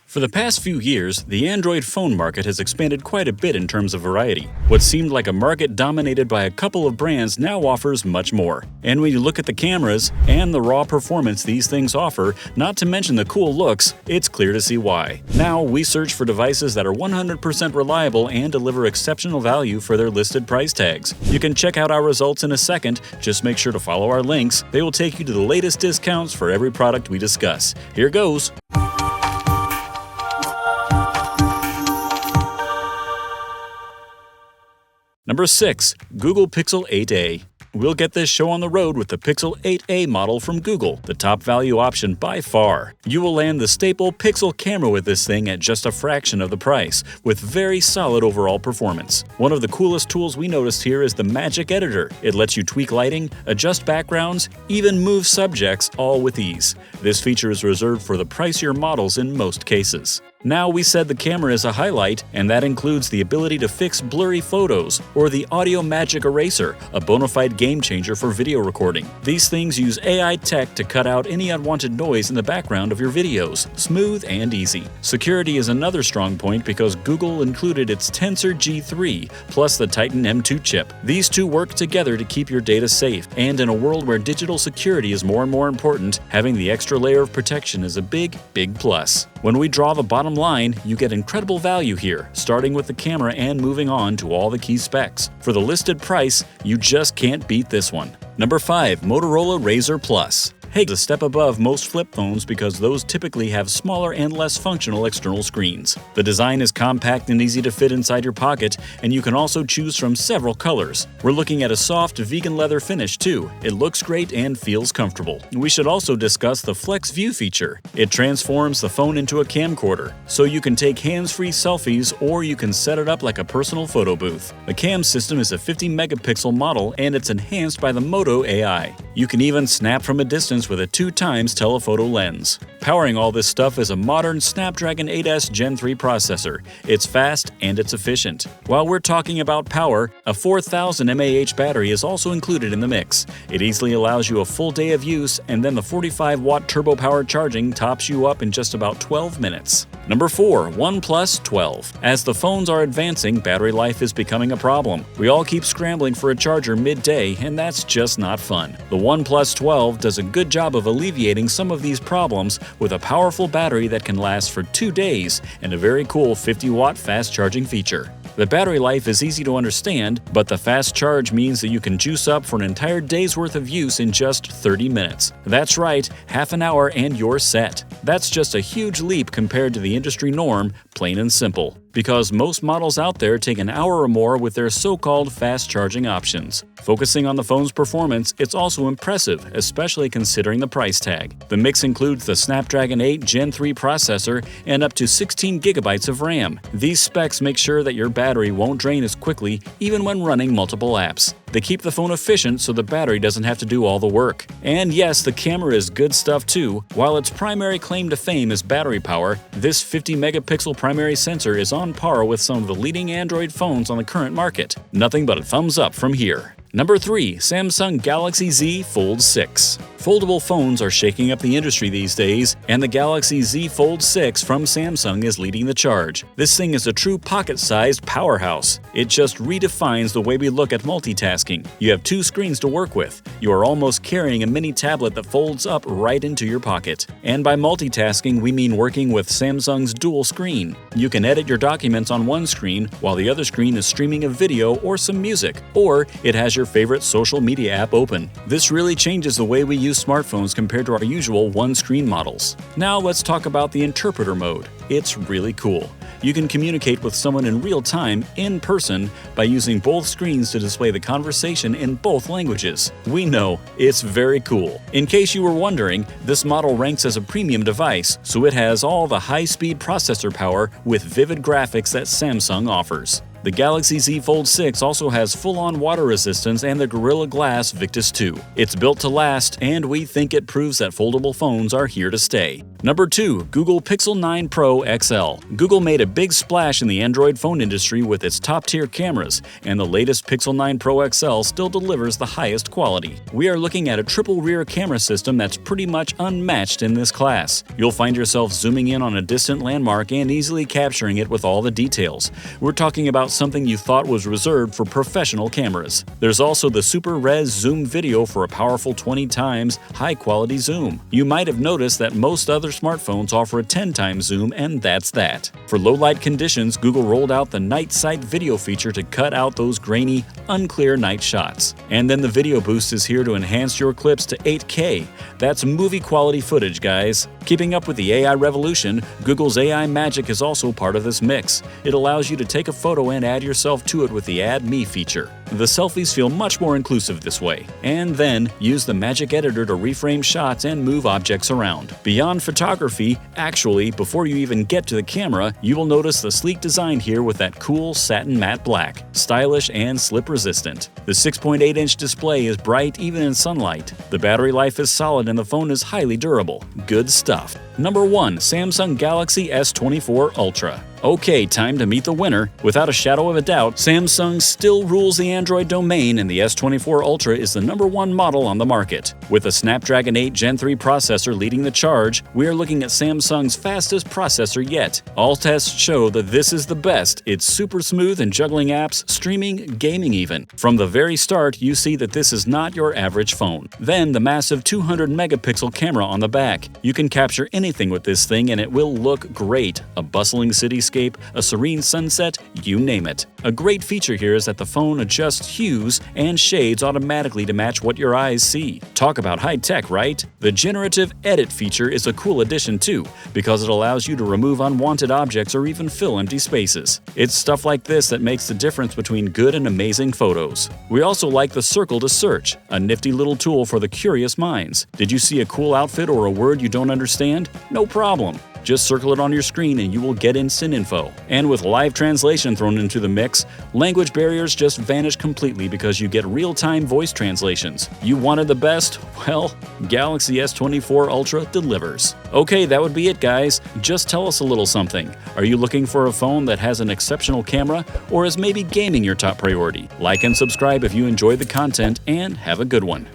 For the past few years, the Android phone market has expanded quite a bit in terms of variety. What seemed like a market dominated by a couple of brands now offers much more. And when you look at the cameras and the raw performance these things offer, not to mention the cool looks, it's clear to see why. Now, we search for devices that are 100% reliable and deliver exceptional value for their listed price tags. You can check out our results in a second, just make sure to follow our links. They will take you to the latest discounts for every product we discuss. Here goes! Number 6. Google Pixel 8a. We'll get this show on the road with the Pixel 8a model from Google, the top value option by far. You will land the staple Pixel camera with this thing at just a fraction of the price, with very solid overall performance. One of the coolest tools we noticed here is the Magic Editor. It lets you tweak lighting, adjust backgrounds, even move subjects, all with ease. This feature is reserved for the pricier models in most cases. Now, we said the camera is a highlight, and that includes the ability to fix blurry photos, or the Audio Magic Eraser, a bona fide game changer for video recording. These things use AI tech to cut out any unwanted noise in the background of your videos, smooth and easy. Security is another strong point because Google included its Tensor G3 plus the Titan M2 chip. These two work together to keep your data safe, and in a world where digital security is more and more important, having the extra layer of protection is a big plus. When we draw the bottom line, you get incredible value here, starting with the camera and moving on to all the key specs. For the listed price, you just can't beat this one. Number 5. Motorola Razer Plus. Hey, a step above most flip phones because those typically have smaller and less functional external screens. The design is compact and easy to fit inside your pocket, and you can also choose from several colors. We're looking at a soft vegan leather finish too. It looks great and feels comfortable. We should also discuss the Flex View feature. It transforms the phone into a camcorder, so you can take hands-free selfies or you can set it up like a personal photo booth. The cam system is a 50-megapixel model and it's enhanced by the Moto AI. You can even snap from a distance with a 2x telephoto lens. Powering all this stuff is a modern Snapdragon 8s Gen 3 processor. It's fast and it's efficient. While we're talking about power, a 4000 mAh battery is also included in the mix. It easily allows you a full day of use, and then the 45-watt turbo power charging tops you up in just about 12 minutes. Number 4. OnePlus 12. As the phones are advancing, battery life is becoming a problem. We all keep scrambling for a charger midday, and that's just not fun. The OnePlus 12 does a good job of alleviating some of these problems with a powerful battery that can last for 2 days and a very cool 50-watt fast charging feature. The battery life is easy to understand, but the fast charge means that you can juice up for an entire day's worth of use in just 30 minutes. That's right, half an hour and you're set. That's just a huge leap compared to the industry norm, plain and simple, because most models out there take an hour or more with their so-called fast charging options. Focusing on the phone's performance, it's also impressive, especially considering the price tag. The mix includes the Snapdragon 8 Gen 3 processor and up to 16 gigabytes of RAM. These specs make sure that your battery won't drain as quickly even when running multiple apps. They keep the phone efficient so the battery doesn't have to do all the work. And yes, the camera is good stuff too. While its primary claim to fame is battery power, this 50-megapixel primary sensor is on par with some of the leading Android phones on the current market. Nothing but a thumbs up from here. Number 3. Samsung Galaxy Z Fold 6. Foldable phones are shaking up the industry these days, and the Galaxy Z Fold 6 from Samsung is leading the charge. This thing is a true pocket-sized powerhouse. It just redefines the way we look at multitasking. You have 2 screens to work with. You are almost carrying a mini tablet that folds up right into your pocket. And by multitasking, we mean working with Samsung's dual screen. You can edit your documents on one screen, while the other screen is streaming a video or some music, or it has your favorite social media app open. This really changes the way we use smartphones compared to our usual one-screen models. Now let's talk about the interpreter mode. It's really cool. You can communicate with someone in real time, in person, by using both screens to display the conversation in both languages. We know, it's very cool. In case you were wondering, this model ranks as a premium device, so it has all the high-speed processor power with vivid graphics that Samsung offers. The Galaxy Z Fold 6 also has full-on water resistance and the Gorilla Glass Victus 2. It's built to last, and we think it proves that foldable phones are here to stay. Number 2. Google Pixel 9 Pro XL. Google made a big splash in the Android phone industry with its top-tier cameras, and the latest Pixel 9 Pro XL still delivers the highest quality. We are looking at a triple rear camera system that's pretty much unmatched in this class. You'll find yourself zooming in on a distant landmark and easily capturing it with all the details. We're talking about something you thought was reserved for professional cameras. There's also the Super Res Zoom video for a powerful 20 times high-quality zoom. You might have noticed that most other smartphones offer a 10 times zoom, and that's that. For low-light conditions, Google rolled out the Night Sight video feature to cut out those grainy, unclear night shots. And then the Video Boost is here to enhance your clips to 8K. That's movie-quality footage, guys. Keeping up with the AI revolution, Google's AI Magic is also part of this mix. It allows you to take a photo and add yourself to it with the Add Me feature. The selfies feel much more inclusive this way. And then, use the Magic Editor to reframe shots and move objects around. Beyond photography, actually, before you even get to the camera, you will notice the sleek design here with that cool satin matte black. Stylish and slip-resistant. The 6.8-inch display is bright even in sunlight. The battery life is solid and the phone is highly durable. Good stuff. Number 1. Samsung Galaxy S24 Ultra. Okay, time to meet the winner. Without a shadow of a doubt, Samsung still rules the Android domain, and the S24 Ultra is the number 1 model on the market. With a Snapdragon 8 Gen 3 processor leading the charge, we are looking at Samsung's fastest processor yet. All tests show that this is the best. It's super smooth in juggling apps, streaming, gaming even. From the very start, you see that this is not your average phone. Then the massive 200-megapixel camera on the back. You can capture anything with this thing and it will look great. A bustling cityscape, a serene sunset, you name it. A great feature here is that the phone adjusts hues and shades automatically to match what your eyes see. Talk about high-tech, right? The generative edit feature is a cool addition too, because it allows you to remove unwanted objects or even fill empty spaces. It's stuff like this that makes the difference between good and amazing photos. We also like the Circle to Search, a nifty little tool for the curious minds. Did you see a cool outfit or a word you don't understand? No problem. Just circle it on your screen and you will get instant info. And with live translation thrown into the mix, language barriers just vanish completely because you get real-time voice translations. You wanted the best? Well, Galaxy S24 Ultra delivers. Okay, that would be it, guys. Just tell us a little something. Are you looking for a phone that has an exceptional camera, or is maybe gaming your top priority? Like and subscribe if you enjoyed the content, and have a good one.